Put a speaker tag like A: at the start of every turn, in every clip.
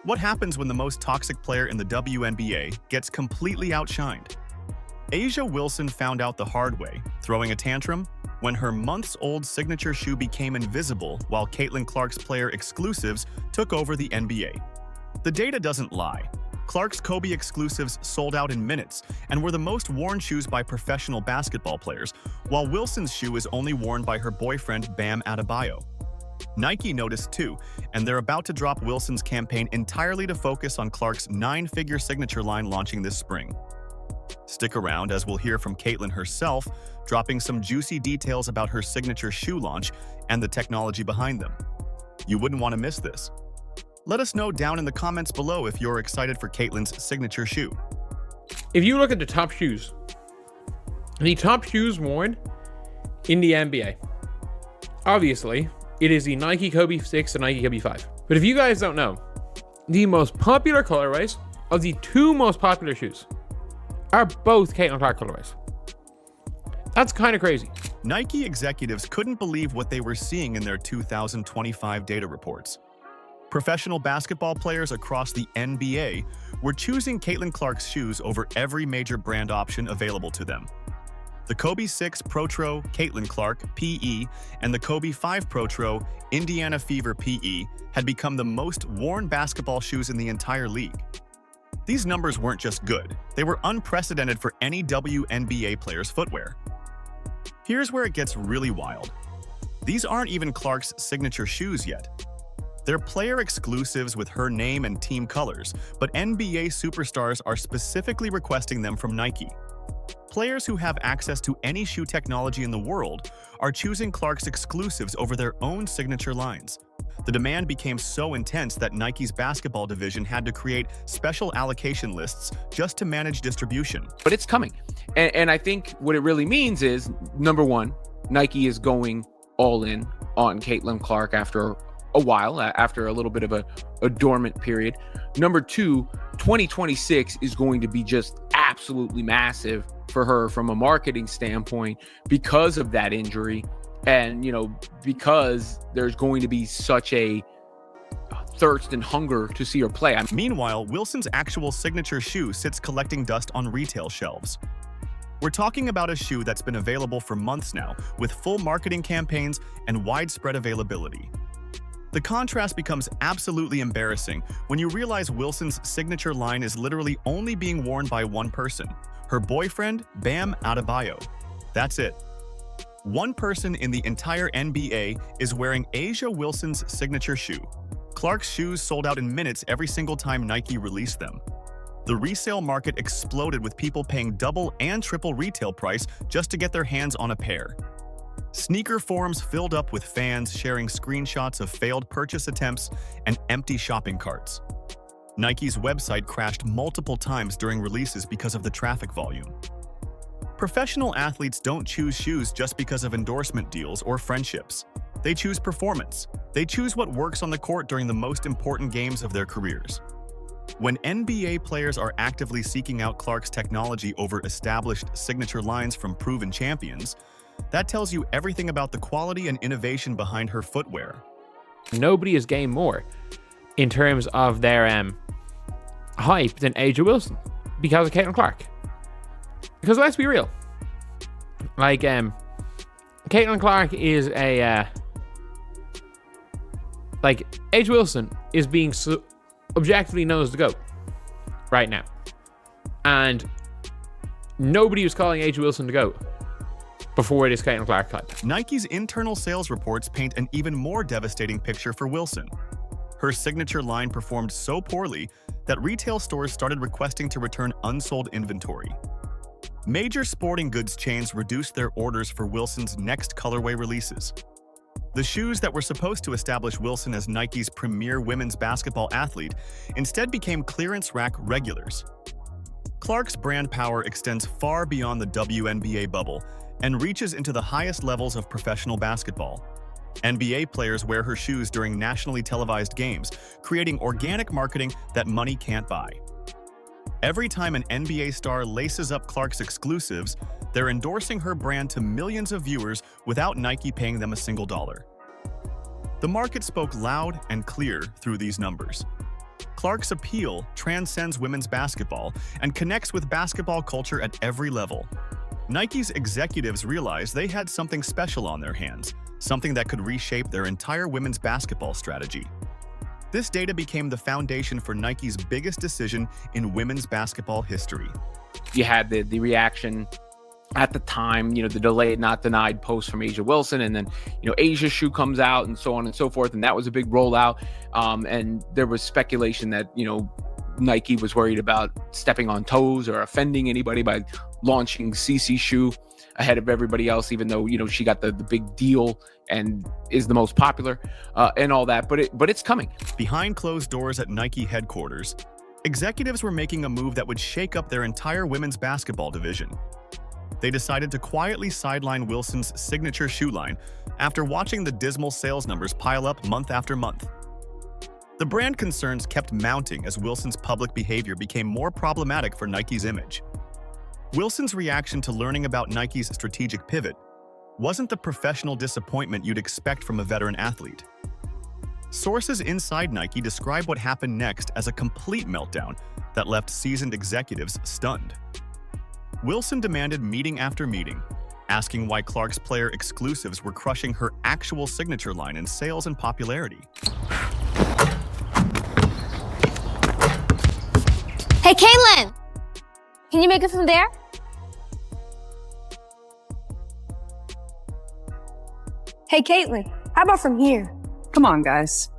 A: What happens when the most toxic player in the WNBA gets completely outshined? A'ja Wilson found out the hard way, throwing a tantrum, when her months-old signature shoe became invisible while Caitlin Clark's player exclusives took over the NBA. The data doesn't lie. Clark's Kobe exclusives sold out in minutes and were the most worn shoes by professional basketball players, while Wilson's shoe is only worn by her boyfriend Bam Adebayo. Nike noticed too, and they're about to drop Wilson's campaign entirely to focus on Clark's 9-figure signature line launching this spring. Stick around as we'll hear from Caitlin herself, dropping some juicy details about her signature shoe launch and the technology behind them. You wouldn't want to miss this. Let us know down in the comments below if you're excited for Caitlin's signature shoe.
B: If you look at the top shoes worn in the NBA, obviously, it is the Nike Kobe 6 and Nike Kobe 5. But if you guys don't know, the most popular colorways of the two most popular shoes are both Caitlin Clark colorways. That's kind of crazy.
A: Nike executives couldn't believe what they were seeing in their 2025 data reports. Professional basketball players across the NBA were choosing Caitlin Clark's shoes over every major brand option available to them. The Kobe 6 Protro Caitlin Clark PE and the Kobe 5 Protro Indiana Fever PE had become the most worn basketball shoes in the entire league. These numbers weren't just good, they were unprecedented for any WNBA player's footwear. Here's where it gets really wild. These aren't even Clark's signature shoes yet. They're player exclusives with her name and team colors, but NBA superstars are specifically requesting them from Nike. Players who have access to any shoe technology in the world are choosing Clark's exclusives over their own signature lines. The demand became so intense that Nike's basketball division had to create special allocation lists just to manage distribution.
C: But it's coming. And I think what it really means is, number one, Nike is going all in on Caitlin Clark after a while, after a little bit of a dormant period. Number two, 2026 is going to be just absolutely massive for her from a marketing standpoint because of that injury. And, because there's going to be such a thirst and hunger to see her play.
A: Meanwhile, Wilson's actual signature shoe sits collecting dust on retail shelves. We're talking about a shoe that's been available for months now, with full marketing campaigns and widespread availability. The contrast becomes absolutely embarrassing when you realize Wilson's signature line is literally only being worn by one person, her boyfriend, Bam Adebayo. That's it. One person in the entire NBA is wearing A'ja Wilson's signature shoe. Clark's shoes sold out in minutes every single time Nike released them. The resale market exploded with people paying double and triple retail price just to get their hands on a pair. Sneaker forums filled up with fans sharing screenshots of failed purchase attempts and empty shopping carts. Nike's website crashed multiple times during releases because of the traffic volume. Professional athletes don't choose shoes just because of endorsement deals or friendships. They choose performance. They choose what works on the court during the most important games of their careers. When NBA players are actively seeking out Clark's technology over established signature lines from proven champions, that tells you everything about the quality and innovation behind her footwear.
B: Nobody has gained more in terms of their hype than A'ja Wilson because of Caitlin Clark. Because let's be real, Caitlin Clark is A'ja Wilson is being objectively known as the GOAT right now, and nobody was calling A'ja Wilson the GOAT before this Caitlin Clark hype.
A: Nike's internal sales reports paint an even more devastating picture for Wilson. Her signature line performed so poorly that retail stores started requesting to return unsold inventory. Major sporting goods chains reduced their orders for Wilson's next colorway releases. The shoes that were supposed to establish Wilson as Nike's premier women's basketball athlete instead became clearance rack regulars. Clark's brand power extends far beyond the WNBA bubble and reaches into the highest levels of professional basketball. NBA players wear her shoes during nationally televised games, creating organic marketing that money can't buy. Every time an NBA star laces up Clark's exclusives, they're endorsing her brand to millions of viewers without Nike paying them a single dollar. The market spoke loud and clear through these numbers. Clark's appeal transcends women's basketball and connects with basketball culture at every level. Nike's executives realized they had something special on their hands, something that could reshape their entire women's basketball strategy. This data became the foundation for Nike's biggest decision in women's basketball history.
C: You had the reaction at the time, the delayed not denied post from Asia Wilson, and then Asia's shoe comes out and so on and so forth, and that was a big rollout. And there was speculation that Nike was worried about stepping on toes or offending anybody by launching CC shoe ahead of everybody else, even though she got the big deal and is the most popular and all that. But it's coming.
A: Behind closed doors at Nike headquarters, executives were making a move that would shake up their entire women's basketball division. They decided to quietly sideline Wilson's signature shoe line after watching the dismal sales numbers pile up month after month. The brand concerns kept mounting as Wilson's public behavior became more problematic for Nike's image. Wilson's reaction to learning about Nike's strategic pivot wasn't the professional disappointment you'd expect from a veteran athlete. Sources inside Nike describe what happened next as a complete meltdown that left seasoned executives stunned. Wilson demanded meeting after meeting, asking why Clark's player exclusives were crushing her actual signature line in sales and popularity.
D: Hey, Caitlin! Can you make it from there?
E: Hey, Caitlin, how about from here?
F: Come on, guys.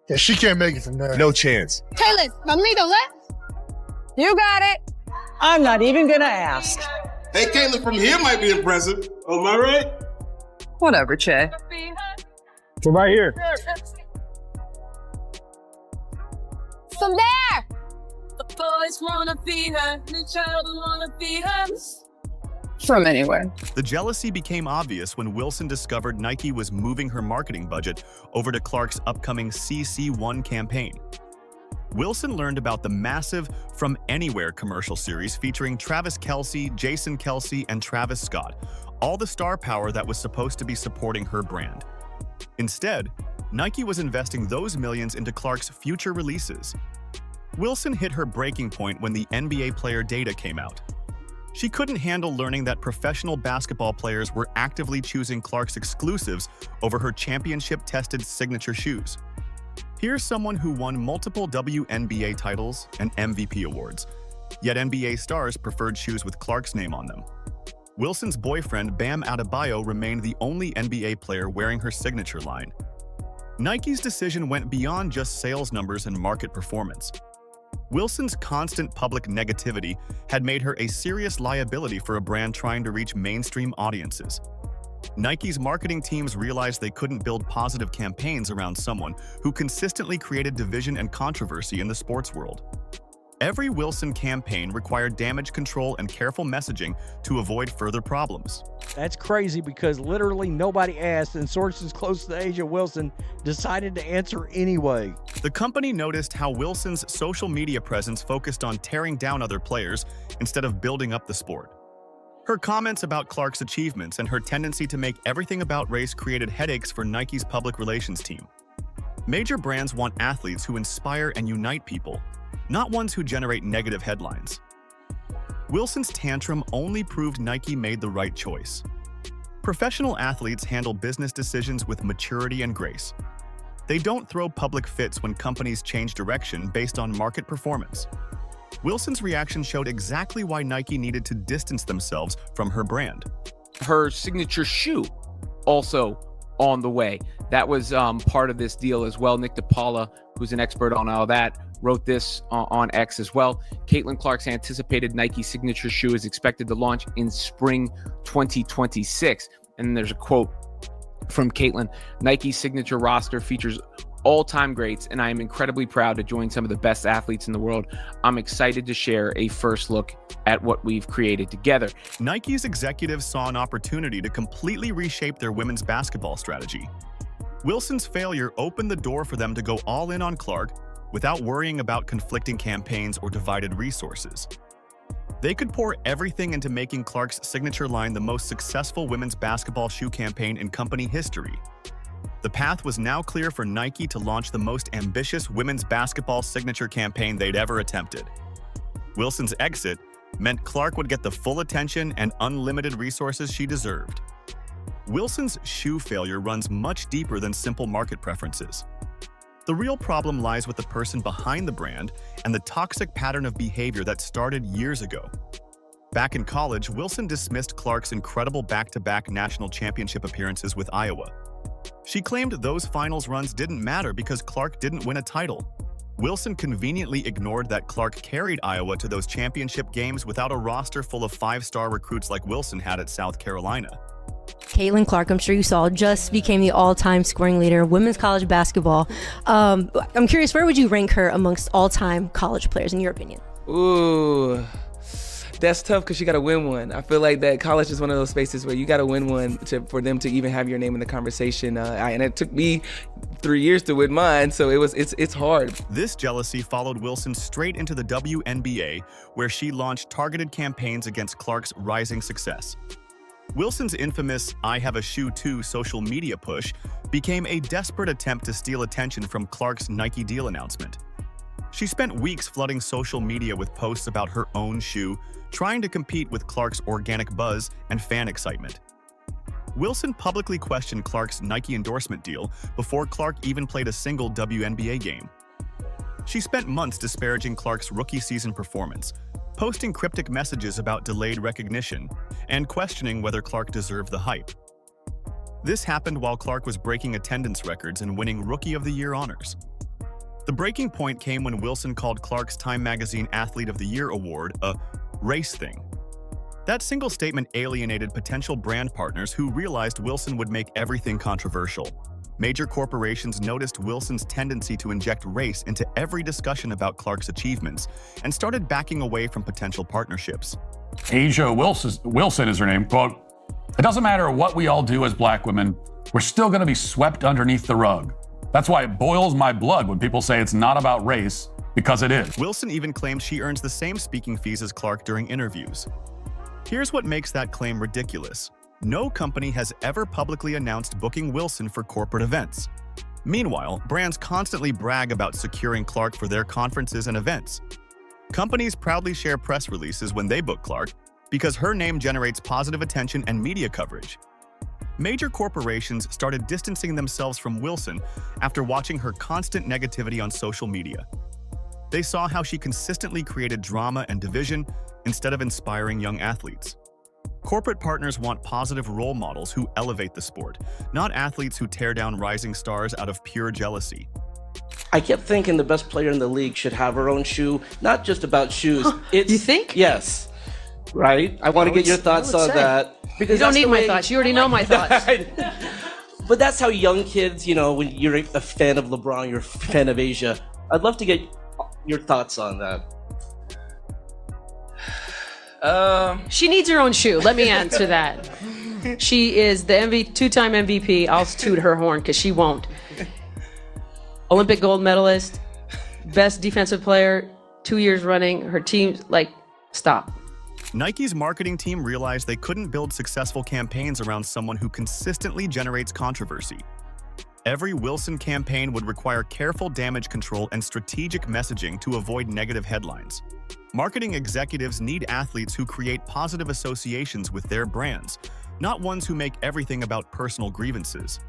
G: Yeah, she can't make it from there. No chance.
E: Caitlin, from me to left? You got it.
F: I'm not even gonna ask.
H: Hey, Caitlin from here might be impressive. Am I right?
F: Whatever, Che.
G: From right here.
D: From there!
I: The boys wanna be her, the child wanna be her.
F: From anywhere.
A: The jealousy became obvious when Wilson discovered Nike was moving her marketing budget over to Clark's upcoming CC1 campaign. Wilson learned about the massive From Anywhere commercial series featuring Travis Kelce, Jason Kelce, and Travis Scott, all the star power that was supposed to be supporting her brand. Instead, Nike was investing those millions into Clark's future releases. Wilson hit her breaking point when the NBA player data came out. She couldn't handle learning that professional basketball players were actively choosing Clark's exclusives over her championship-tested signature shoes. Here's someone who won multiple WNBA titles and MVP awards, yet NBA stars preferred shoes with Clark's name on them. Wilson's boyfriend, Bam Adebayo, remained the only NBA player wearing her signature line. Nike's decision went beyond just sales numbers and market performance. Wilson's constant public negativity had made her a serious liability for a brand trying to reach mainstream audiences. Nike's marketing teams realized they couldn't build positive campaigns around someone who consistently created division and controversy in the sports world. Every Wilson campaign required damage control and careful messaging to avoid further problems.
J: That's crazy because literally nobody asked, and sources close to Asia Wilson decided to answer anyway.
A: The company noticed how Wilson's social media presence focused on tearing down other players instead of building up the sport. Her comments about Clark's achievements and her tendency to make everything about race created headaches for Nike's public relations team. Major brands want athletes who inspire and unite people, not ones who generate negative headlines. Wilson's tantrum only proved Nike made the right choice. Professional athletes handle business decisions with maturity and grace. They don't throw public fits when companies change direction based on market performance. Wilson's reaction showed exactly why Nike needed to distance themselves from her brand.
C: Her signature shoe also on the way. That was part of this deal as well. Nick DePaula, who's an expert on all that, wrote this on X as well. Caitlin Clark's anticipated Nike signature shoe is expected to launch in spring 2026. And then there's a quote from Caitlin: Nike's signature roster features all-time greats, and I am incredibly proud to join some of the best athletes in the world. I'm excited to share a first look at what we've created together.
A: Nike's executives saw an opportunity to completely reshape their women's basketball strategy. Wilson's failure opened the door for them to go all in on Clark without worrying about conflicting campaigns or divided resources. They could pour everything into making Clark's signature line the most successful women's basketball shoe campaign in company history. The path was now clear for Nike to launch the most ambitious women's basketball signature campaign they'd ever attempted. Wilson's exit meant Clark would get the full attention and unlimited resources she deserved. Wilson's shoe failure runs much deeper than simple market preferences. The real problem lies with the person behind the brand and the toxic pattern of behavior that started years ago. Back in college, Wilson dismissed Clark's incredible back-to-back national championship appearances with Iowa. She claimed those finals runs didn't matter because Clark didn't win a title. Wilson conveniently ignored that Clark carried Iowa to those championship games without a roster full of five-star recruits like Wilson had at South Carolina.
K: Caitlin Clark, I'm sure you saw, just became the all-time scoring leader in women's college basketball. I'm curious, where would you rank her amongst all-time college players, in your opinion?
L: Ooh, that's tough because you got to win one. I feel like that college is one of those spaces where you got to win one for them to even have your name in the conversation. And it took me 3 years to win mine, so it's hard.
A: This jealousy followed Wilson straight into the WNBA, where she launched targeted campaigns against Clark's rising success. Wilson's infamous "I have a shoe too" social media push became a desperate attempt to steal attention from Clark's Nike deal announcement. She spent weeks flooding social media with posts about her own shoe, trying to compete with Clark's organic buzz and fan excitement. Wilson publicly questioned Clark's Nike endorsement deal before Clark even played a single WNBA game. She spent months disparaging Clark's rookie season performance, posting cryptic messages about delayed recognition, and questioning whether Clark deserved the hype. This happened while Clark was breaking attendance records and winning Rookie of the Year honors. The breaking point came when Wilson called Clark's Time Magazine Athlete of the Year award a race thing. That single statement alienated potential brand partners who realized Wilson would make everything controversial. Major corporations noticed Wilson's tendency to inject race into every discussion about Clark's achievements and started backing away from potential partnerships.
M: Asia Wilson is her name. Quote, "It doesn't matter what we all do as black women, we're still going to be swept underneath the rug. That's why it boils my blood when people say it's not about race, because it is."
A: Wilson even claimed she earns the same speaking fees as Clark during interviews. Here's what makes that claim ridiculous. No company has ever publicly announced booking Wilson for corporate events. Meanwhile, brands constantly brag about securing Clark for their conferences and events. Companies proudly share press releases when they book Clark because her name generates positive attention and media coverage. Major corporations started distancing themselves from Wilson after watching her constant negativity on social media. They saw how she consistently created drama and division instead of inspiring young athletes. Corporate partners want positive role models who elevate the sport, not athletes who tear down rising stars out of pure jealousy.
N: I kept thinking the best player in the league should have her own shoe, not just about shoes.
O: You think?
N: Yes. Right? I want to get your thoughts on that.
O: Because you don't need my thoughts. You already know my thoughts.
N: But that's how young kids, when you're a fan of LeBron, you're a fan of Asia. I'd love to get your thoughts on that.
O: She needs her own shoe. Let me answer that. She is the two-time MVP. I'll toot her horn because she won't. Olympic gold medalist, best defensive player, 2 years running. Her team's stop.
A: Nike's marketing team realized they couldn't build successful campaigns around someone who consistently generates controversy. Every Wilson campaign would require careful damage control and strategic messaging to avoid negative headlines. Marketing executives need athletes who create positive associations with their brands, not ones who make everything about personal grievances.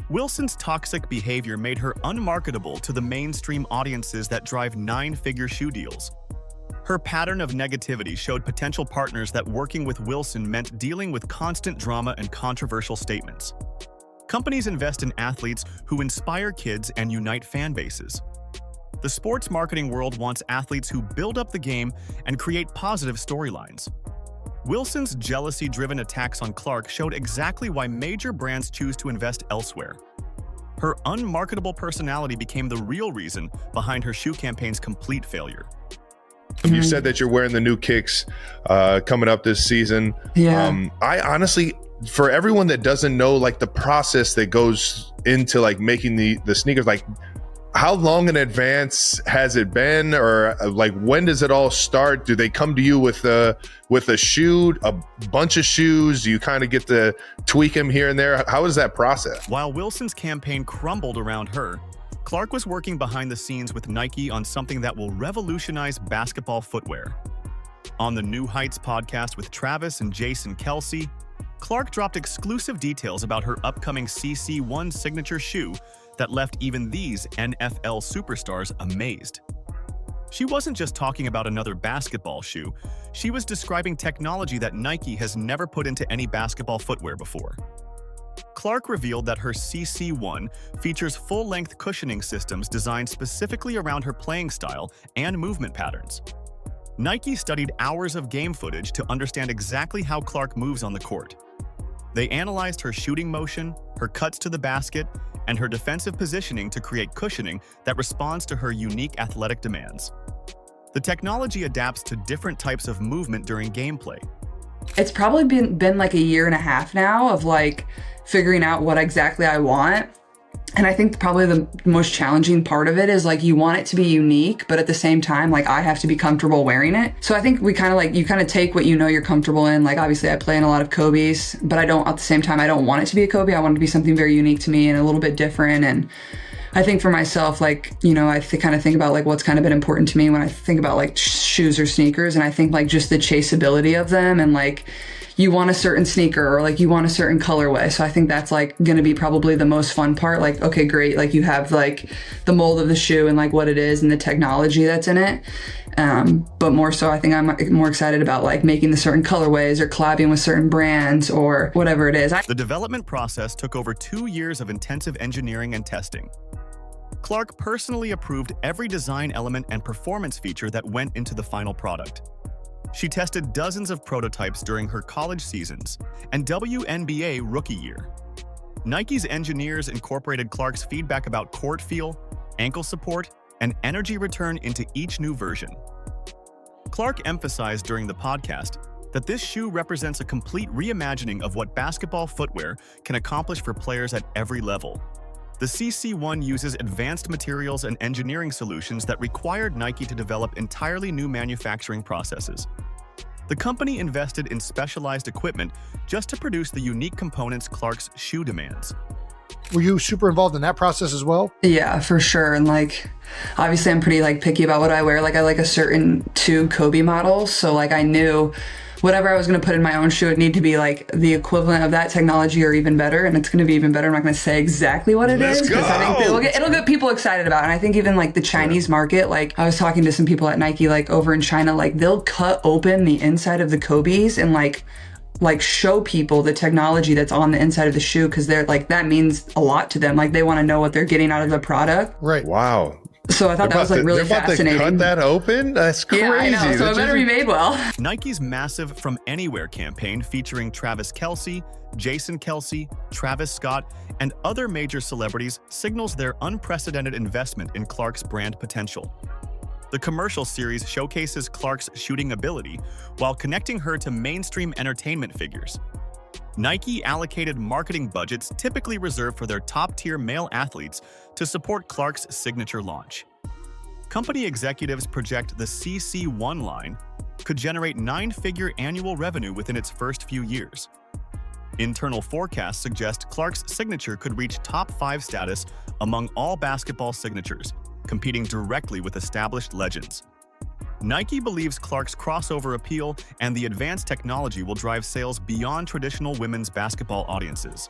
A: Wilson's toxic behavior made her unmarketable to the mainstream audiences that drive nine-figure shoe deals. Her pattern of negativity showed potential partners that working with Wilson meant dealing with constant drama and controversial statements. Companies invest in athletes who inspire kids and unite fan bases. The sports marketing world wants athletes who build up the game and create positive storylines. Wilson's jealousy-driven attacks on Clark showed exactly why major brands choose to invest elsewhere. Her unmarketable personality became the real reason behind her shoe campaign's complete failure.
P: You said that you're wearing the new kicks coming up this season.
O: Yeah.
P: I honestly, for everyone that doesn't know the process that goes into making the sneakers, How long in advance has it been, or like when does it all start? Do they come to you with a shoe, a bunch of shoes? Do you kind of get to tweak them here and there? How is that process?
A: While Wilson's campaign crumbled around her, Clark was working behind the scenes with Nike on something that will revolutionize basketball footwear. On the New Heights podcast with Travis and Jason Kelsey, Clark dropped exclusive details about her upcoming CC1 signature shoe that left even these NFL superstars amazed. She wasn't just talking about another basketball shoe, she was describing technology that Nike has never put into any basketball footwear before. Clark revealed that her CC1 features full-length cushioning systems designed specifically around her playing style and movement patterns. Nike studied hours of game footage to understand exactly how Clark moves on the court. They analyzed her shooting motion, her cuts to the basket, and her defensive positioning to create cushioning that responds to her unique athletic demands. The technology adapts to different types of movement during gameplay.
Q: It's probably been like a year and a half now of like figuring out what exactly I want. And I think probably the most challenging part of it is like you want it to be unique, but at the same time, like I have to be comfortable wearing it. So I think we kind of like, you kind of take what you know you're comfortable in. Like obviously I play in a lot of Kobe's, but I don't, at the same time, I don't want it to be a Kobe. I want it to be something very unique to me and a little bit different. And I think for myself, like, you know, I kind of think about like what's kind of been important to me when I think about like shoes or sneakers. And I think like just the chaseability of them and like, you want a certain sneaker or like you want a certain colorway. So I think that's like going to be probably the most fun part. Like, okay, great. Like you have like the mold of the shoe and like what it is and the technology that's in it. But more so, I think I'm more excited about like making the certain colorways or collabing with certain brands or whatever it is.
A: The development process took over 2 years of intensive engineering and testing. Clark personally approved every design element and performance feature that went into the final product. She tested dozens of prototypes during her college seasons and WNBA rookie year. Nike's engineers incorporated Clark's feedback about court feel, ankle support, and energy return into each new version. Clark emphasized during the podcast that this shoe represents a complete reimagining of what basketball footwear can accomplish for players at every level. The CC1 uses advanced materials and engineering solutions that required Nike to develop entirely new manufacturing processes. The company invested in specialized equipment just to produce the unique components Clark's shoe demands.
G: Were you super involved in that process as well?
Q: Yeah, for sure. And like, obviously I'm pretty like picky about what I wear. Like I like a certain 2 Kobe models. So like I knew whatever I was going to put in my own shoe, it need to be like the equivalent of that technology or even better. And it's going to be even better. I'm not going to say exactly what it is because I think it'll get people excited about it. And I think even like the Chinese market, like I was talking to some people at Nike, like over in China, like they'll cut open the inside of the Kobe's and like show people the technology that's on the inside of the shoe because they're like, that means a lot to them. Like they want to know what they're getting out of the product.
G: Right.
P: Wow.
Q: So I thought that was like really fascinating.
P: Cut that open? That's crazy.
Q: Yeah, I know. So it better be made well.
A: Nike's massive From Anywhere campaign featuring Travis Kelsey, Jason Kelsey, Travis Scott, and other major celebrities signals their unprecedented investment in Clark's brand potential. The commercial series showcases Clark's shooting ability while connecting her to mainstream entertainment figures. Nike allocated marketing budgets typically reserved for their top-tier male athletes to support Clark's signature launch. Company executives project the CC1 line could generate 9-figure annual revenue within its first few years. Internal forecasts suggest Clark's signature could reach top 5 status among all basketball signatures, competing directly with established legends. Nike believes Clark's crossover appeal and the advanced technology will drive sales beyond traditional women's basketball audiences.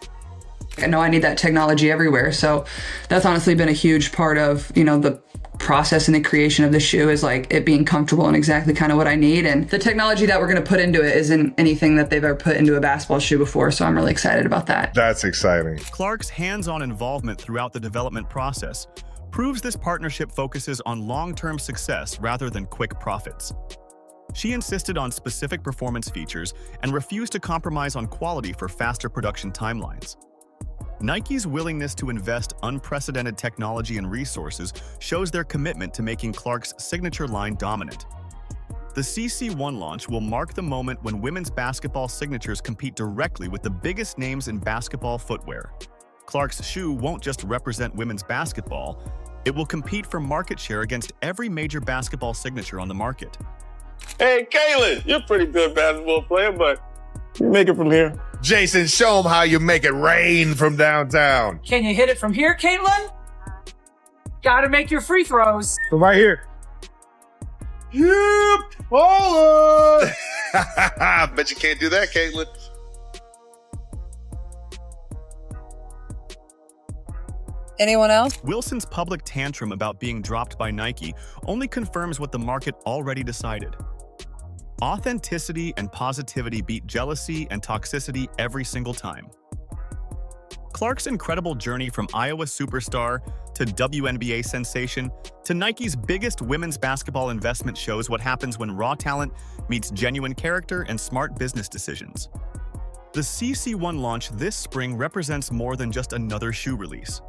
Q: I know I need that technology everywhere, so that's honestly been a huge part of, you know, the process and the creation of the shoe is like it being comfortable and exactly kind of what I need. And the technology that we're going to put into it isn't anything that they've ever put into a basketball shoe before, so I'm really excited about that.
P: That's exciting.
A: Clark's hands-on involvement throughout the development process proves this partnership focuses on long-term success rather than quick profits. She insisted on specific performance features and refused to compromise on quality for faster production timelines. Nike's willingness to invest unprecedented technology and resources shows their commitment to making Clark's signature line dominant. The CC1 launch will mark the moment when women's basketball signatures compete directly with the biggest names in basketball footwear. Clark's shoe won't just represent women's basketball, It will compete for market share against every major basketball signature on the market.
H: Hey, Kaylin, you're a pretty good basketball player, but you make it from here.
P: Jason, show them how you make it rain from downtown.
R: Can you hit it from here, Caitlin? Gotta make your free throws.
H: From right here. Yep, hold on.
P: Bet you can't do that, Caitlin.
F: Anyone else?
A: Wilson's public tantrum about being dropped by Nike only confirms what the market already decided. Authenticity and positivity beat jealousy and toxicity every single time. Clark's incredible journey from Iowa superstar to WNBA sensation to Nike's biggest women's basketball investment shows what happens when raw talent meets genuine character and smart business decisions. The CC1 launch this spring represents more than just another shoe release.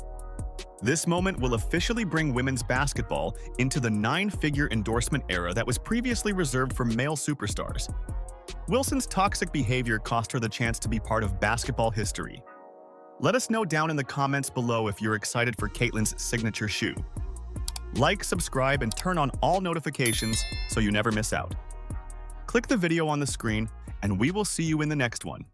A: This moment will officially bring women's basketball into the 9-figure endorsement era that was previously reserved for male superstars. Wilson's toxic behavior cost her the chance to be part of basketball history. Let us know down in the comments below if you're excited for Caitlin's signature shoe. Like, subscribe, and turn on all notifications so you never miss out. Click the video on the screen, and we will see you in the next one.